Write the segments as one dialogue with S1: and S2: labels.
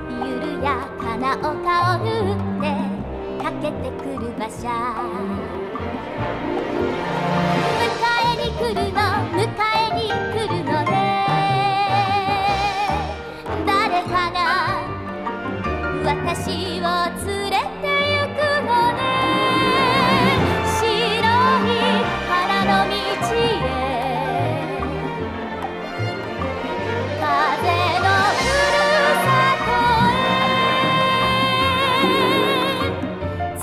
S1: 緩やかな丘を縫って駆けてくる馬車迎えに来るの迎えに来るのね誰かが私を連れて行くのね白い花の道へ風のふるさとへ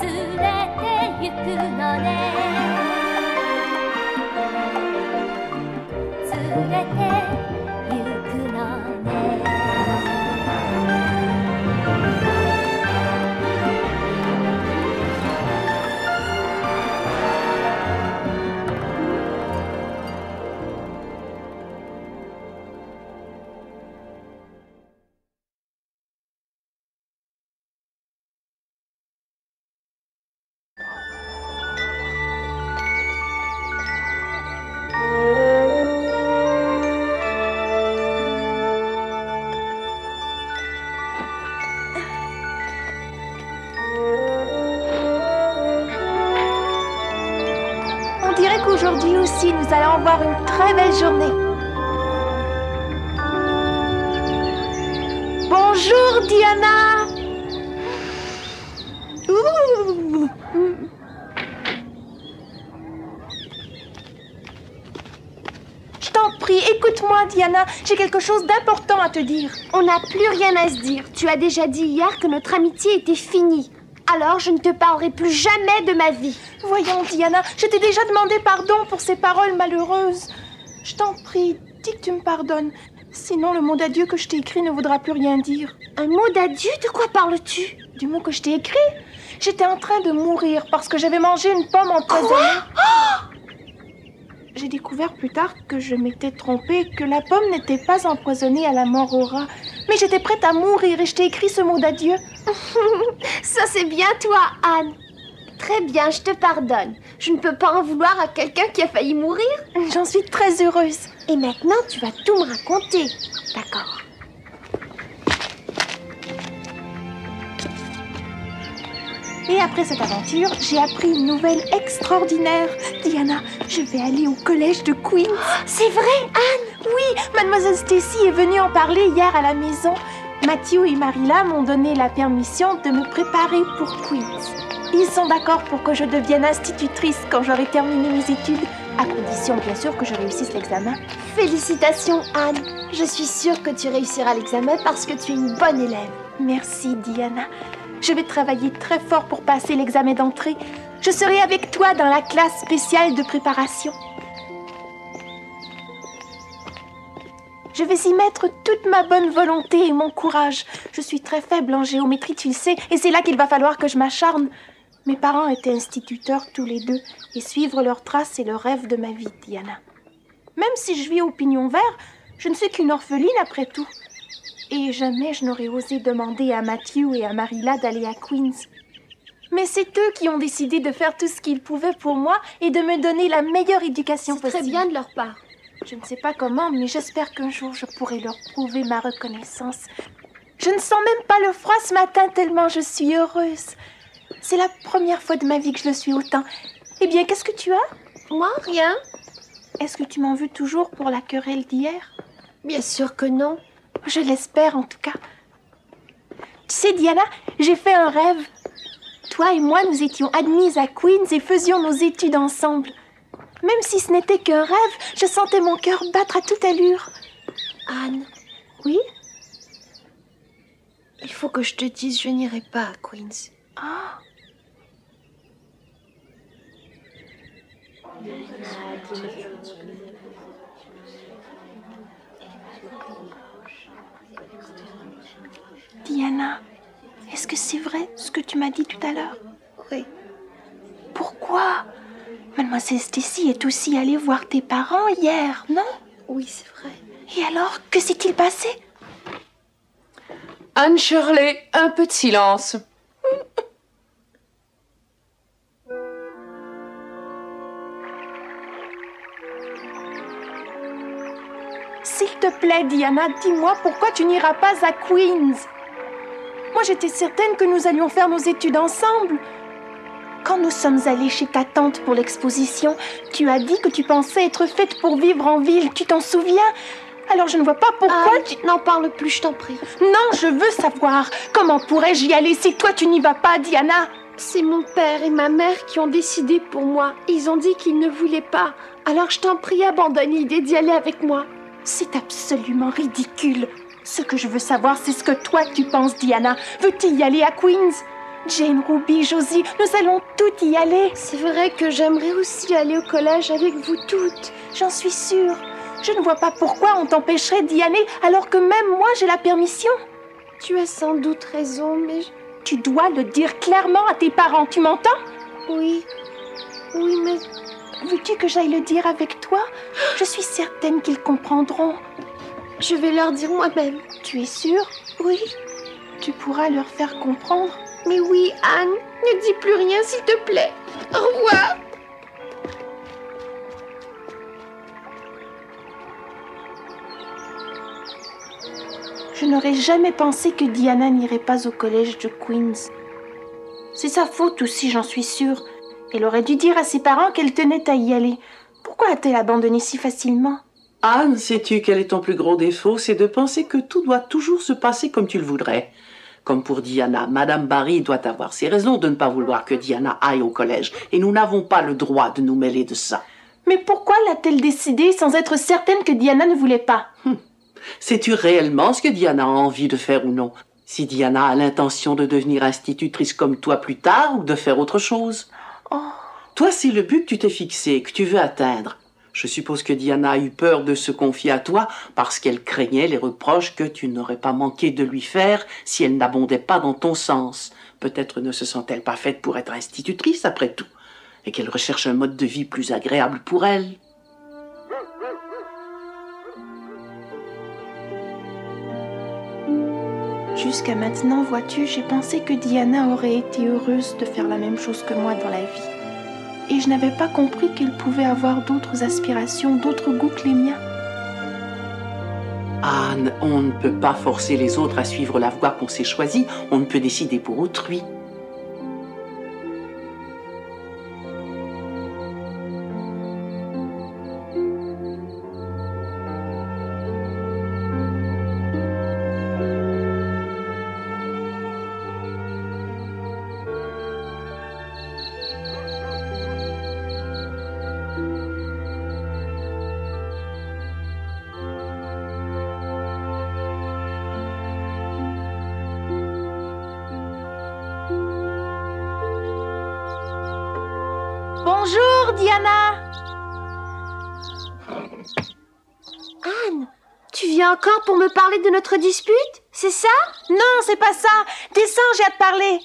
S1: 連れて行くのね連れて行くのね
S2: On dirait qu'aujourd'hui aussi, nous allons avoir une très belle journée. Bonjour, Diana. Ouh. Je t'en prie, écoute-moi, Diana. J'ai quelque chose d'important à te dire.
S3: On n'a plus rien à se dire. Tu as déjà dit hier que notre amitié était finie. Alors, je ne te parlerai plus jamais de ma vie.
S2: Voyons, Diana, je t'ai déjà demandé pardon pour ces paroles malheureuses. Je t'en prie, dis que tu me pardonnes. Sinon, le mot d'adieu que je t'ai écrit ne voudra plus rien dire.
S3: Un mot d'adieu? De quoi parles-tu?
S2: Du mot que je t'ai écrit. J'étais en train de mourir parce que j'avais mangé une pomme empoisonnée.
S3: Quoi?
S2: J'ai découvert plus tard que je m'étais trompée, que la pomme n'était pas empoisonnée à la mort au rat. Mais j'étais prête à mourir et je t'ai écrit ce mot d'adieu.
S3: Ça, c'est bien toi, Anne. Très bien, je te pardonne. Je ne peux pas en vouloir à quelqu'un qui a failli mourir.
S2: J'en suis très heureuse.
S3: Et maintenant, tu vas tout me raconter. D'accord.
S2: Et après cette aventure, j'ai appris une nouvelle extraordinaire. Diana, je vais aller au collège de Queens.
S3: C'est vrai, Anne?
S2: Oui, mademoiselle Stacy est venue en parler hier à la maison. Matthew et Marilla m'ont donné la permission de me préparer pour Queens. Ils sont d'accord pour que je devienne institutrice quand j'aurai terminé mes études, à condition bien sûr que je réussisse l'examen.
S3: Félicitations, Anne. Je suis sûre que tu réussiras l'examen parce que tu es une bonne élève.
S2: Merci, Diana. Je vais travailler très fort pour passer l'examen d'entrée. Je serai avec toi dans la classe spéciale de préparation. Je vais y mettre toute ma bonne volonté et mon courage. Je suis très faible en géométrie, tu le sais, et c'est là qu'il va falloir que je m'acharne. Mes parents étaient instituteurs tous les deux, et suivre leurs traces est le rêve de ma vie, Diana. Même si je vis au pignon vert, je ne suis qu'une orpheline après tout. Et jamais je n'aurais osé demander à Matthew et à Marilla d'aller à Queens. Mais c'est eux qui ont décidé de faire tout ce qu'ils pouvaient pour moi et de me donner la meilleure éducation possible.
S3: C'est très bien de leur part.
S2: Je ne sais pas comment, mais j'espère qu'un jour je pourrai leur prouver ma reconnaissance. Je ne sens même pas le froid ce matin tellement je suis heureuse. C'est la première fois de ma vie que je le suis autant. Eh bien, qu'est-ce que tu as?
S3: Moi, rien.
S2: Est-ce que tu m'en veux toujours pour la querelle d'hier?
S3: Bien sûr que non.
S2: Je l'espère en tout cas. Tu sais, Diana, j'ai fait un rêve. Toi et moi, nous étions admises à Queens et faisions nos études ensemble. Même si ce n'était qu'un rêve, je sentais mon cœur battre à toute allure.
S3: Anne,
S2: oui?
S3: Il faut que je te dise, je n'irai pas à Queens.
S2: Ah. Diana, est-ce que c'est vrai ce que tu m'as dit tout à l'heure?
S3: Oui.
S2: Pourquoi? Mademoiselle Stacy est aussi allée voir tes parents hier, non?
S3: Oui, c'est vrai.
S2: Et alors, que s'est-il passé?
S4: Anne Shirley, un peu de silence.
S2: S'il te plaît, Diana, dis-moi pourquoi tu n'iras pas à Queen's. Moi, j'étais certaine que nous allions faire nos études ensemble. Quand nous sommes allés chez ta tante pour l'exposition, tu as dit que tu pensais être faite pour vivre en ville. Tu t'en souviens? Alors je ne vois pas pourquoi
S3: N'en parle plus, je t'en prie.
S2: Non, je veux savoir. Comment pourrais-je y aller si toi tu n'y vas pas, Diana?
S3: C'est mon père et ma mère qui ont décidé pour moi. Ils ont dit qu'ils ne voulaient pas. Alors je t'en prie, abandonne l'idée d'y aller avec moi.
S2: C'est absolument ridicule. Ce que je veux savoir, c'est ce que toi tu penses, Diana. Veux-tu y aller à Queen's? Jane, Ruby, Josie, nous allons toutes y aller.
S3: C'est vrai que j'aimerais aussi aller au collège avec vous toutes.
S2: J'en suis sûre. Je ne vois pas pourquoi on t'empêcherait d'y aller alors que même moi j'ai la permission.
S3: Tu as sans doute raison, mais...
S2: Tu dois le dire clairement à tes parents, tu m'entends?
S3: Oui, mais...
S2: Veux-tu que j'aille le dire avec toi? Je suis certaine qu'ils comprendront.
S3: Je vais leur dire moi-même.
S2: Tu es sûre?
S3: Oui.
S2: Tu pourras leur faire comprendre?
S3: Mais oui, Anne, ne dis plus rien s'il te plaît. Au revoir.
S2: Je n'aurais jamais pensé que Diana n'irait pas au collège de Queen's. C'est sa faute aussi, j'en suis sûre. Elle aurait dû dire à ses parents qu'elle tenait à y aller. Pourquoi a-t-elle abandonné si facilement?
S4: Anne, sais-tu quel est ton plus gros défaut? C'est de penser que tout doit toujours se passer comme tu le voudrais. Comme pour Diana, Madame Barry doit avoir ses raisons de ne pas vouloir que Diana aille au collège. Et nous n'avons pas le droit de nous mêler de ça.
S2: Mais pourquoi l'a-t-elle décidé sans être certaine que Diana ne voulait pas?
S4: Sais-tu réellement ce que Diana a envie de faire ou non? Si Diana a l'intention de devenir institutrice comme toi plus tard ou de faire autre chose? Toi, c'est le but que tu t'es fixé, que tu veux atteindre. Je suppose que Diana a eu peur de se confier à toi parce qu'elle craignait les reproches que tu n'aurais pas manqué de lui faire si elle n'abondait pas dans ton sens. Peut-être ne se sent-elle pas faite pour être institutrice après tout, et qu'elle recherche un mode de vie plus agréable pour elle.
S2: Jusqu'à maintenant, vois-tu, j'ai pensé que Diana aurait été heureuse de faire la même chose que moi dans la vie. Et je n'avais pas compris qu'elle pouvait avoir d'autres aspirations, d'autres goûts que les miens.
S4: Anne, on ne peut pas forcer les autres à suivre la voie qu'on s'est choisie, on ne peut décider pour autrui.
S2: Bonjour, Diana!
S3: Anne, tu viens encore pour me parler de notre dispute? C'est ça?
S2: Non, c'est pas ça! Descends, j'ai à te parler!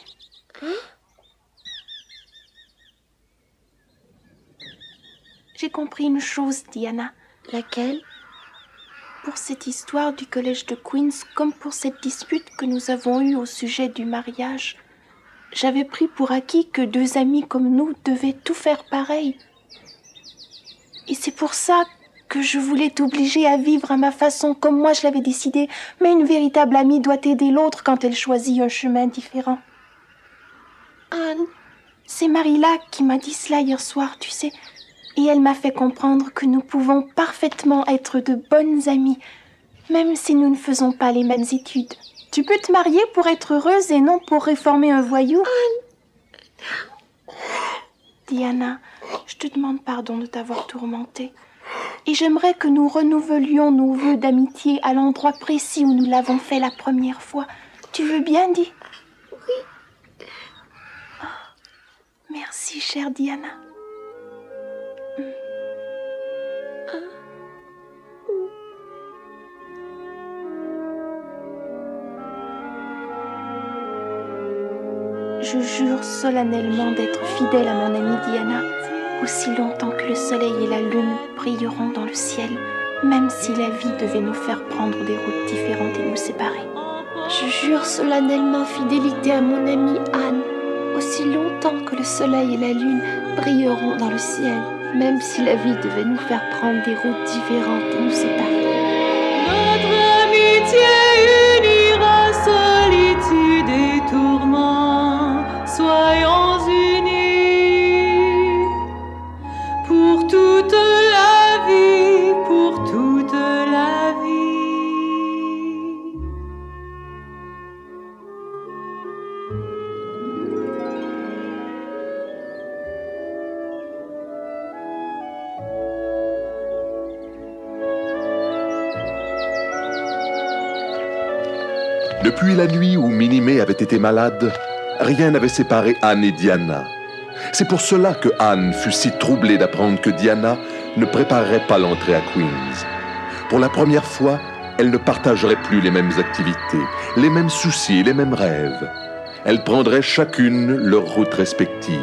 S2: J'ai compris une chose, Diana.
S3: Laquelle?
S2: Pour cette histoire du collège de Queen's, comme pour cette dispute que nous avons eue au sujet du mariage, j'avais pris pour acquis que deux amis comme nous devaient tout faire pareil. Et c'est pour ça que je voulais t'obliger à vivre à ma façon, comme moi je l'avais décidé. Mais une véritable amie doit aider l'autre quand elle choisit un chemin différent.
S3: Anne,
S2: c'est Marilla qui m'a dit cela hier soir, tu sais. Et elle m'a fait comprendre que nous pouvons parfaitement être de bonnes amies, même si nous ne faisons pas les mêmes études. Tu peux te marier pour être heureuse et non pour réformer un voyou. Diana, je te demande pardon de t'avoir tourmentée. Et j'aimerais que nous renouvelions nos vœux d'amitié à l'endroit précis où nous l'avons fait la première fois. Tu veux bien, dis?
S3: Oui.
S2: Merci, chère Diana. Je jure solennellement d'être fidèle à mon amie Diana aussi longtemps que le soleil et la lune brilleront dans le ciel, même si la vie devait nous faire prendre des routes différentes et nous séparer.
S3: Je jure solennellement fidélité à mon amie Anne, aussi longtemps que le soleil et la lune brilleront dans le ciel, même si la vie devait nous faire prendre des routes différentes et nous séparer.
S5: l'amitié unira solitude et tourment. Soyons unis pour toute la vie, pour toute la vie.
S6: Depuis la nuit où Minnie avait été malade, rien n'avait séparé Anne et Diana. C'est pour cela que Anne fut si troublée d'apprendre que Diana ne préparerait pas l'entrée à Queen's. Pour la première fois, elles ne partageraient plus les mêmes activités, les mêmes soucis et les mêmes rêves. Elles prendraient chacune leur route respective.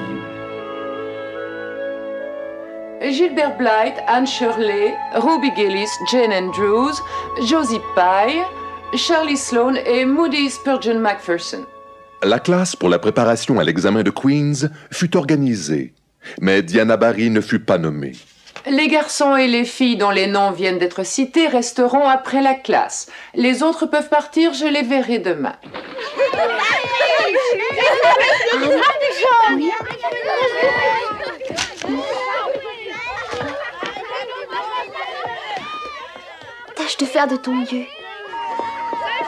S7: Gilbert Blythe, Anne Shirley, Ruby Gillis, Jane Andrews, Josie Pye, Charlie Sloane et Moody Spurgeon Macpherson.
S6: La classe pour la préparation à l'examen de Queen's fut organisée, mais Diana Barry ne fut pas nommée.
S7: Les garçons et les filles dont les noms viennent d'être cités resteront après la classe. Les autres peuvent partir, je les verrai demain.
S3: Tâche de faire de ton mieux.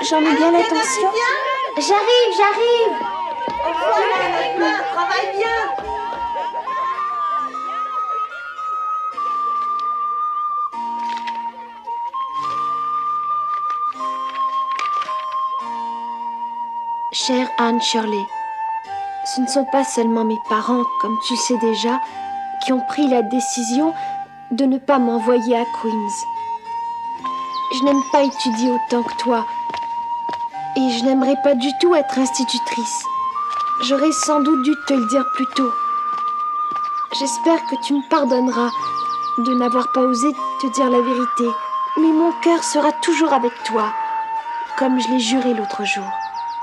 S2: J'en ai bien l'intention.
S3: J'arrive.
S8: Travaille bien.
S3: Chère Anne Shirley, ce ne sont pas seulement mes parents, comme tu le sais déjà, qui ont pris la décision de ne pas m'envoyer à Queen's. Je n'aime pas étudier autant que toi, et je n'aimerais pas du tout être institutrice. J'aurais sans doute dû te le dire plus tôt. J'espère que tu me pardonneras de n'avoir pas osé te dire la vérité, mais mon cœur sera toujours avec toi, comme je l'ai juré l'autre jour.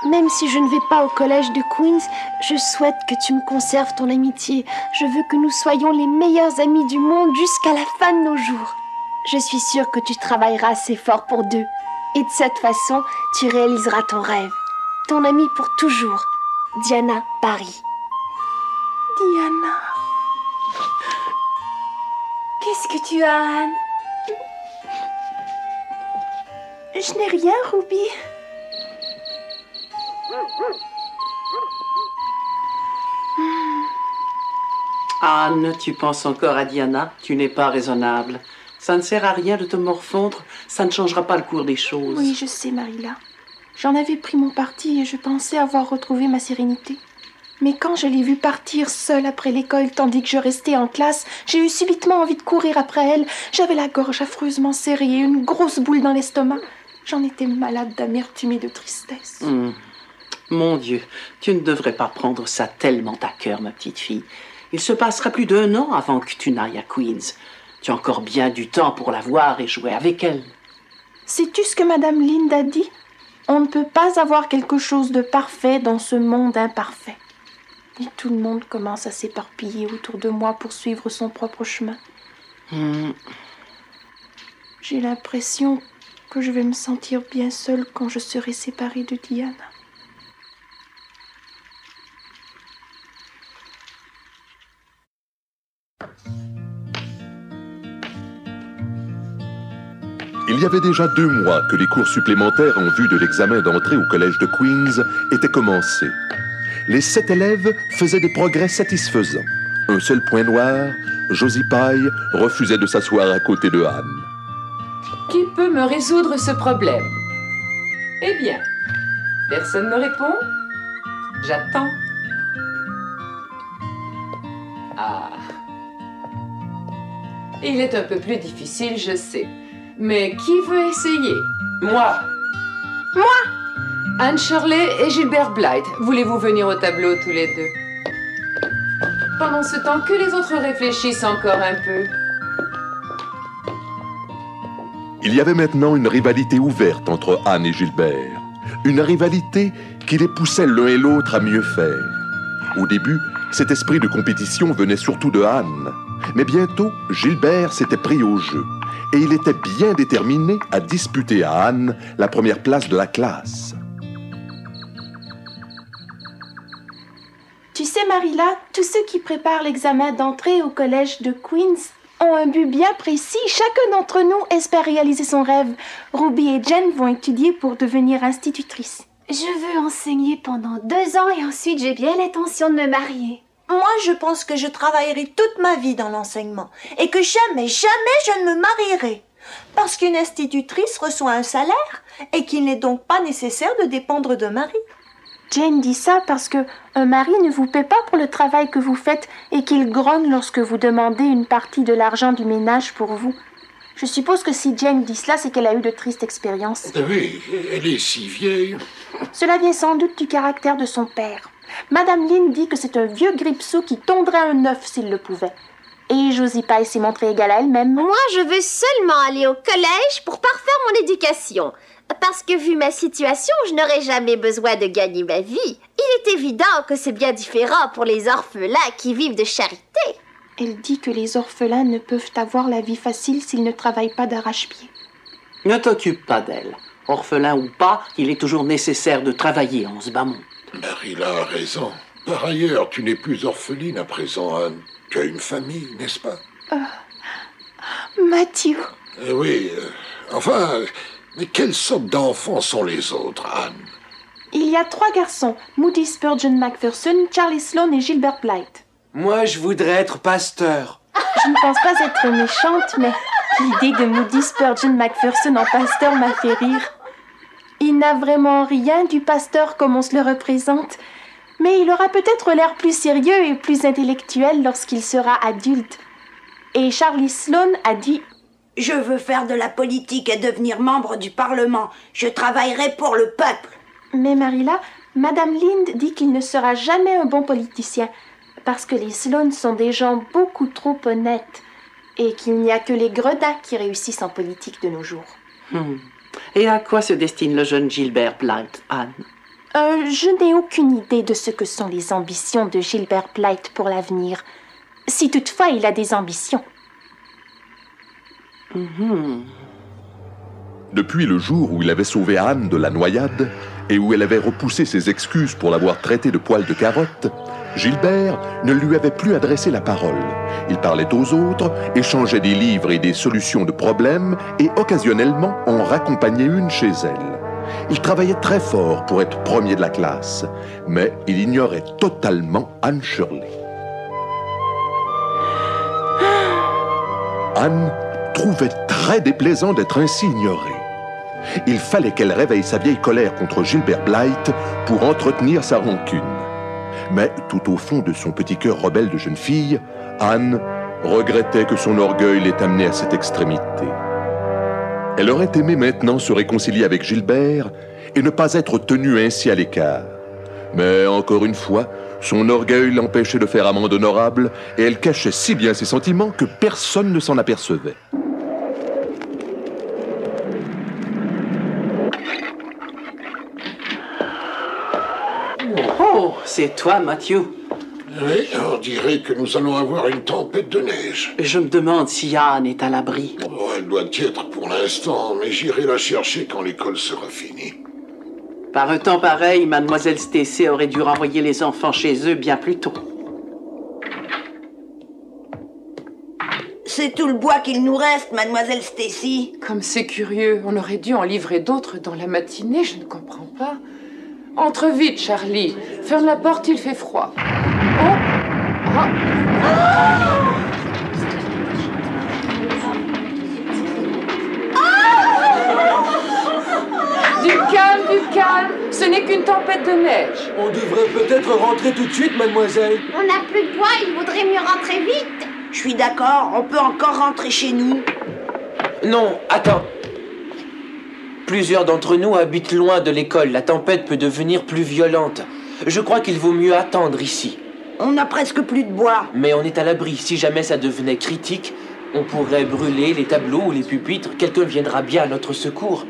S3: Même si je ne vais pas au collège de Queen's, je souhaite que tu me conserves ton amitié. Je veux que nous soyons les meilleurs amis du monde jusqu'à la fin de nos jours. Je suis sûre que tu travailleras assez fort pour deux. Et de cette façon, tu réaliseras ton rêve. Ton amie pour toujours, Diana Barry.
S2: Diana. Qu'est-ce que tu as, Anne? Je n'ai rien, Ruby.
S4: Anne, tu penses encore à Diana? Tu n'es pas raisonnable. Ça ne sert à rien de te morfondre, ça ne changera pas le cours des choses.
S2: Oui, je sais, Marilla. J'en avais pris mon parti et je pensais avoir retrouvé ma sérénité. Mais quand je l'ai vue partir seule après l'école tandis que je restais en classe, j'ai eu subitement envie de courir après elle. J'avais la gorge affreusement serrée et une grosse boule dans l'estomac. J'en étais malade d'amertume et de tristesse.
S4: Mon Dieu, tu ne devrais pas prendre ça tellement à cœur, ma petite fille. Il se passera plus d'1 an avant que tu n'ailles à Queen's. Tu as encore bien du temps pour la voir et jouer avec elle.
S2: Sais-tu ce que Madame Lynde a dit? On ne peut pas avoir quelque chose de parfait dans ce monde imparfait. Et tout le monde commence à s'éparpiller autour de moi pour suivre son propre chemin. J'ai l'impression que je vais me sentir bien seule quand je serai séparée de Diana.
S6: Il y avait déjà 2 mois que les cours supplémentaires en vue de l'examen d'entrée au collège de Queen's étaient commencés. Les 7 élèves faisaient des progrès satisfaisants. Un seul point noir, Josie Pye refusait de s'asseoir à côté de Anne.
S7: Qui peut me résoudre ce problème? Eh bien, personne ne répond? J'attends. Ah. Il est un peu plus difficile, je sais. Mais qui veut essayer?
S4: Moi!
S7: Anne Shirley et Gilbert Blythe, voulez-vous venir au tableau tous les deux? Pendant ce temps, que les autres réfléchissent encore un peu.
S6: Il y avait maintenant une rivalité ouverte entre Anne et Gilbert. Une rivalité qui les poussait l'un et l'autre à mieux faire. Au début, Cet esprit de compétition venait surtout de Anne. Mais bientôt, Gilbert s'était pris au jeu. Et il était bien déterminé à disputer à Anne la première place de la classe.
S2: Tu sais, Marilla, tous ceux qui préparent l'examen d'entrée au collège de Queens ont un but bien précis. Chacun d'entre nous espère réaliser son rêve. Ruby et Jen vont étudier pour devenir institutrices.
S3: Je veux enseigner pendant 2 ans et ensuite j'ai bien l'intention de me marier.
S8: Moi, je pense que je travaillerai toute ma vie dans l'enseignement et que jamais, jamais je ne me marierai. Parce qu'une institutrice reçoit un salaire et qu'il n'est donc pas nécessaire de dépendre d'un mari.
S2: Jane dit ça parce que un mari ne vous paie pas pour le travail que vous faites et qu'il grogne lorsque vous demandez une partie de l'argent du ménage pour vous. Je suppose que si Jane dit cela, c'est qu'elle a eu de tristes expériences.
S9: Oui, elle est si vieille.
S2: Cela vient sans doute du caractère de son père. Madame Lynn dit que c'est un vieux gripsou qui tondrait un œuf s'il le pouvait. Et Josie Pye s'est montrée égale à elle-même.
S10: Moi, je veux seulement aller au collège pour parfaire mon éducation. Parce que vu ma situation, je n'aurai jamais besoin de gagner ma vie. Il est évident que c'est bien différent pour les orphelins qui vivent de charité.
S2: Elle dit que les orphelins ne peuvent avoir la vie facile s'ils ne travaillent pas d'arrache-pied.
S4: Ne t'occupe pas d'elle. Orphelin ou pas, il est toujours nécessaire de travailler en ce bas monde.
S9: Marilla a raison. Par ailleurs, tu n'es plus orpheline à présent, Anne. Tu as une famille, n'est-ce pas?
S2: Matthew.
S9: Oui, enfin, mais quelle sorte d'enfants sont les autres, Anne?
S2: Il y a 3 garçons, Moody Spurgeon Macpherson, Charlie Sloane et Gilbert Blythe.
S11: Moi, je voudrais être pasteur.
S2: Je ne pense pas être méchante, mais l'idée de Moody Spurgeon Macpherson en pasteur m'a fait rire. Il n'a vraiment rien du pasteur comme on se le représente, mais il aura peut-être l'air plus sérieux et plus intellectuel lorsqu'il sera adulte. Et Charlie Sloane a dit
S8: « Je veux faire de la politique et devenir membre du Parlement. Je travaillerai pour le peuple. »
S2: Mais Marilla, Madame Lind dit qu'il ne sera jamais un bon politicien, parce que les Sloane sont des gens beaucoup trop honnêtes et qu'il n'y a que les gredins qui réussissent en politique de nos jours.
S4: Et à quoi se destine le jeune Gilbert Blythe, Anne?
S2: Je n'ai aucune idée de ce que sont les ambitions de Gilbert Blythe pour l'avenir, si toutefois il a des ambitions.
S6: Depuis le jour où il avait sauvé Anne de la noyade et où elle avait repoussé ses excuses pour l'avoir traité de poil de carotte, Gilbert ne lui avait plus adressé la parole. Il parlait aux autres, échangeait des livres et des solutions de problèmes et occasionnellement en raccompagnait une chez elle. Il travaillait très fort pour être premier de la classe, mais il ignorait totalement Anne Shirley. Anne trouvait très déplaisant d'être ainsi ignorée. Il fallait qu'elle réveille sa vieille colère contre Gilbert Blythe pour entretenir sa rancune. Mais tout au fond de son petit cœur rebelle de jeune fille, Anne regrettait que son orgueil l'ait amenée à cette extrémité. Elle aurait aimé maintenant se réconcilier avec Gilbert et ne pas être tenue ainsi à l'écart. Mais encore une fois, son orgueil l'empêchait de faire amende honorable et elle cachait si bien ses sentiments que personne ne s'en apercevait.
S4: Oh, c'est toi, Matthew.
S9: Oui, on dirait que nous allons avoir une tempête de neige.
S4: Je me demande si Anne est à l'abri.
S9: Oh, elle doit y être pour l'instant, mais j'irai la chercher quand l'école sera finie.
S4: Par un temps pareil, Mademoiselle Stacy aurait dû renvoyer les enfants chez eux bien plus tôt.
S8: C'est tout le bois qu'il nous reste, Mademoiselle Stacy.
S7: Comme c'est curieux, on aurait dû en livrer d'autres dans la matinée, je ne comprends pas. Entre vite, Charlie. Ferme la porte, il fait froid. Oh. Du calme. Ce n'est qu'une tempête de neige.
S11: On devrait peut-être rentrer tout de suite, mademoiselle.
S10: On n'a plus de bois, il vaudrait mieux rentrer vite.
S8: Je suis d'accord, on peut encore rentrer chez nous.
S11: Non, attends. Plusieurs d'entre nous habitent loin de l'école. La tempête peut devenir plus violente. Je crois qu'il vaut mieux attendre ici.
S8: On n'a presque plus de bois.
S11: Mais on est à l'abri. Si jamais ça devenait critique, on pourrait brûler les tableaux ou les pupitres. Quelqu'un viendra bien à notre secours.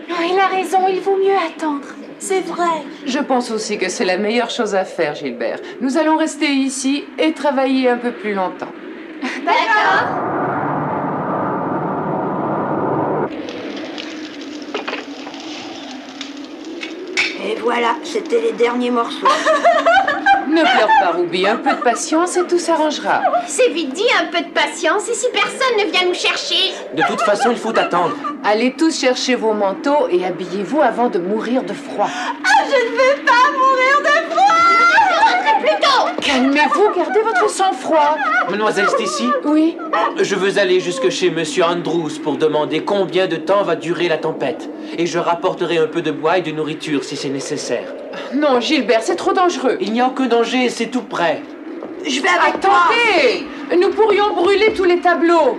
S2: Oh, il a raison, il vaut mieux attendre.
S8: c'est vrai.
S7: Je pense aussi que c'est la meilleure chose à faire, Gilbert. Nous allons rester ici et travailler un peu plus longtemps.
S10: D'accord.
S12: Et voilà, c'était les derniers morceaux.
S7: Ne pleure pas, Ruby. Un peu de patience et tout s'arrangera.
S10: C'est vite dit, un peu de patience, et si personne ne vient nous chercher?
S11: De toute façon, il faut attendre.
S7: Allez tous chercher vos manteaux et habillez-vous avant de mourir de froid.
S8: Ah, je ne veux pas mourir de froid!
S10: Rentrez plus tôt!
S7: Calmez-vous, gardez votre sang-froid.
S11: Mademoiselle Stacy?
S7: Oui?
S11: Je veux aller jusque chez Monsieur Andrews pour demander combien de temps va durer la tempête. Et je rapporterai un peu de bois et de nourriture si c'est nécessaire.
S7: Non, Gilbert, c'est trop dangereux.
S11: Il n'y a aucun danger, c'est tout près.
S12: Je vais avec toi.
S7: Attendez! Nous pourrions brûler tous les tableaux.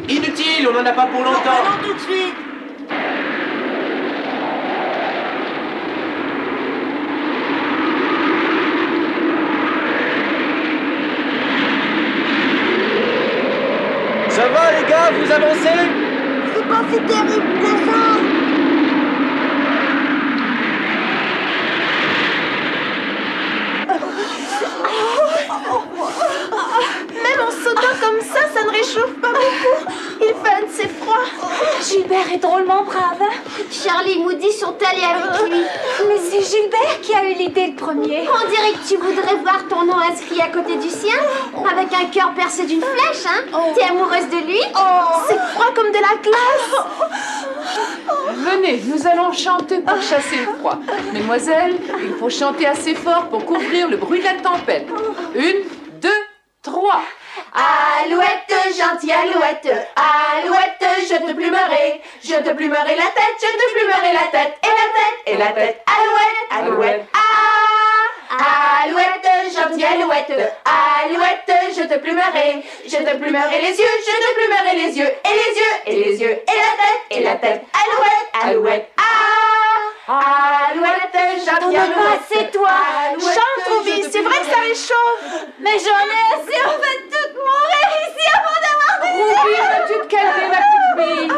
S11: Inutile, on n'en a pas pour longtemps.
S12: Non, tout de suite.
S11: Ça va les gars, vous avancez?
S12: C'est pas si terrible que ça.
S2: Même en sautant comme ça ne réchauffe pas beaucoup. Il fait un de ces froids.
S1: Gilbert est drôlement brave.
S10: Charlie et Moody sont allés avec lui.
S1: Mais c'est Gilbert qui a eu l'idée le premier.
S10: On dirait que tu voudrais voir ton nom inscrit à côté du sien, avec un cœur percé d'une flèche, hein? T'es amoureuse de lui?
S2: C'est froid comme de la glace.
S7: Venez, nous allons chanter pour chasser le froid. Mesdemoiselles, il faut chanter assez fort pour couvrir le bruit de la tempête. 1, 2, 3.
S2: Alouette, gentille alouette, alouette, je te plumerai la tête, je te plumerai la tête, et la tête, alouette, alouette, ah, alouette, gentille alouette, alouette, je te plumerai les yeux, je te plumerai les yeux, et la tête, alouette, alouette, ah, alouette, gentille alouette,
S1: c'est toi.
S2: Chante, Ruby, c'est vrai que ça réchauffe.
S1: Mais j'en ai assez, on va toutes mourir ici avant d'avoir des
S7: Ruby, vas-tu te calmer, ma petite fille?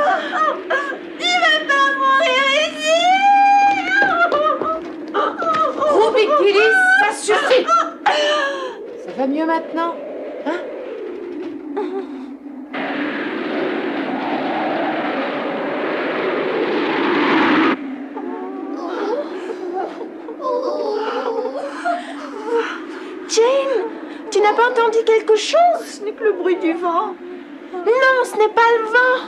S1: Il va pas mourir ici.
S7: Ruby Gillis, ça suffit. Ça va mieux maintenant? Hein?
S2: Jane, tu n'as pas entendu quelque chose? Ce n'est que le bruit du vent. Non, ce n'est pas le vent.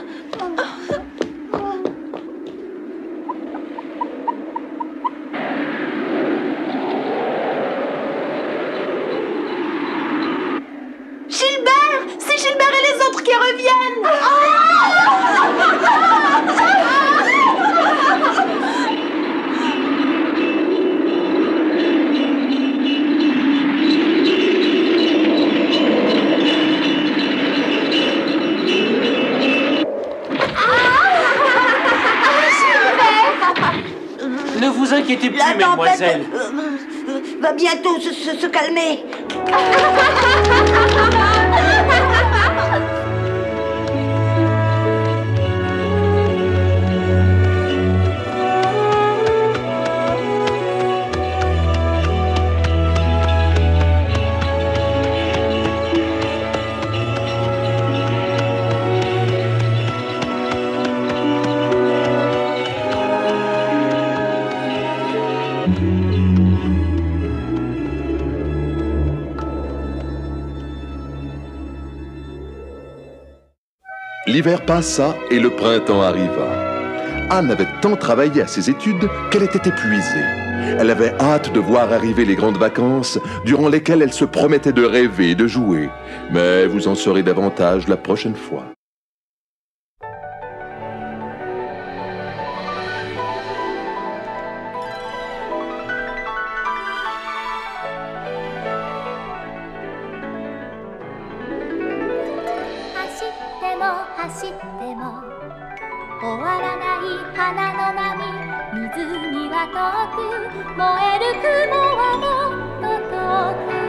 S2: Gilbert! C'est Gilbert et les autres qui reviennent!
S11: Ne vous inquiétez plus,
S12: La
S11: mesdemoiselles.
S12: tempête va bientôt se calmer.
S6: L'hiver passa et le printemps arriva. Anne avait tant travaillé à ses études qu'elle était épuisée. Elle avait hâte de voir arriver les grandes vacances, durant lesquelles elle se promettait de rêver et de jouer. Mais vous en saurez davantage la prochaine fois.
S1: 「燃える雲はもっと遠く」